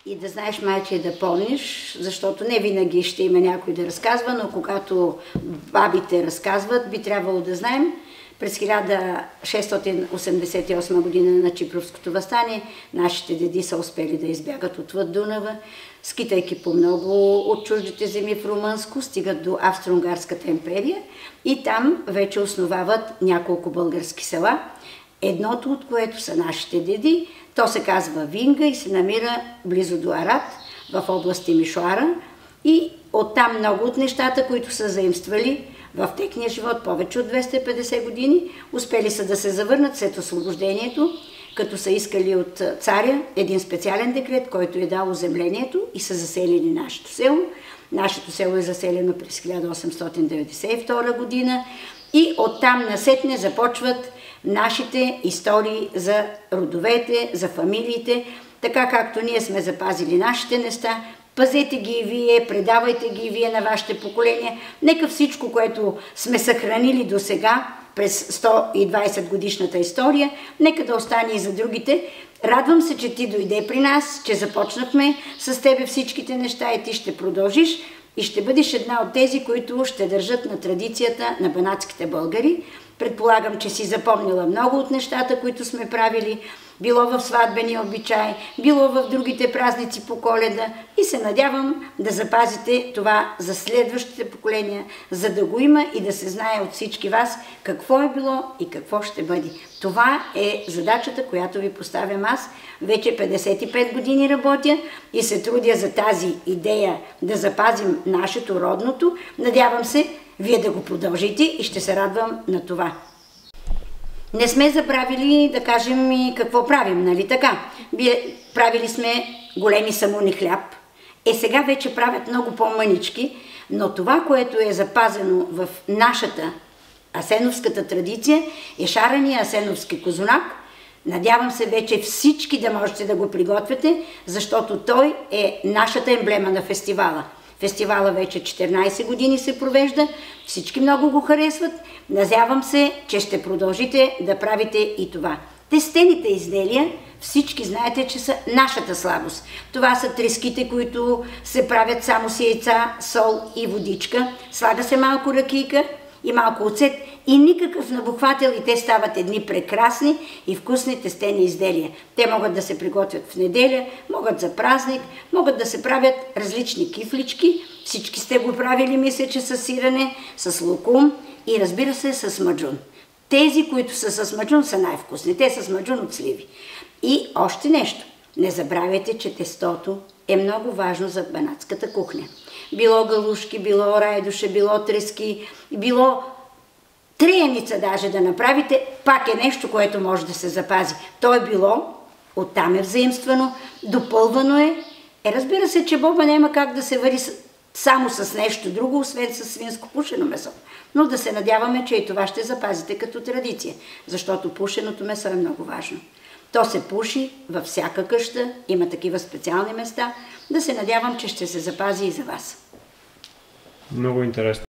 И да знаеш, майче, да помниш, защото не винаги ще има някой да разказва, но когато бабите разказват, би трябвало да знаем. През 1688 година на Чипровското въстание нашите деди са успели да избягат отвъд Дунава, скитайки по много от чуждите земи в Румънско, стигат до Австро-Унгарската империя и там вече основават няколко български села, едното от което са нашите деди. То се казва Винга и се намира близо до Арат, в област Тимишоара, и оттам много от нещата, които са заимствали в техния живот повече от 250 години, успели са да се завърнат след освобождението, като са искали от царя един специален декрет, който е дал оземлението и са заселили нашето село. Нашето село е заселено през 1892 година и оттам насетне започват нашите истории за родовете, за фамилиите, така както ние сме запазили нашите места. Пазете ги и вие, предавайте ги и вие на вашите поколения. Нека всичко, което сме съхранили до сега, през 120 годишната история, нека да остане и за другите. Радвам се, че ти дойде при нас, че започнахме с тебе всичките неща и ти ще продължиш и ще бъдеш една от тези, които ще държат на традицията на банатските българи. Предполагам, че си запомнила много от нещата, които сме правили, било в сватбения обичай, било в другите празници по Коледа, и се надявам да запазите това за следващите поколения, за да го има и да се знае от всички вас какво е било и какво ще бъде. Това е задачата, която ви поставям аз. Вече 55 години работя и се трудя за тази идея да запазим нашето родното. Надявам се вие да го продължите и ще се радвам на това. Не сме забравили да кажем и какво правим, нали така? Правили сме големи самуни хляб. Сега вече правят много по-мънички, но това, което е запазено в нашата асеновската традиция, е шарения асеновски козунак. Надявам се вече всички да можете да го приготвяте, защото той е нашата емблема на фестивала. Фестивала вече 14 години се провежда, всички много го харесват. Надявам се, че ще продължите да правите и това. Тестените изделия, всички знаете, че са нашата слабост. Това са треските, които се правят само с яйца, сол и водичка. Слага се малко ракийка и малко оцет и никакъв набухвател, и те стават едни прекрасни и вкусни тестени изделия. Те могат да се приготвят в неделя, могат за празник, могат да се правят различни кифлички. Всички сте го правили, мисля, че с сирене, с лукум и разбира се с маджун. Тези, които са с маджун, са най-вкусни. Те са с маджун от сливи. И още нещо. Не забравяйте, че тестото е много важно за банатската кухня. Било галушки, било райдуша, било трески, било триеница даже да направите, пак е нещо, което може да се запази. То е било, оттам е взаимствано, допълвано е. Разбира се, че боба няма как да се вари само с нещо друго, освен с свинско пушено месо. Но да се надяваме, че и това ще запазите като традиция, защото пушеното месо е много важно. То се пуши във всяка къща, има такива специални места. Да се надявам, че ще се запази и за вас. Много интересно.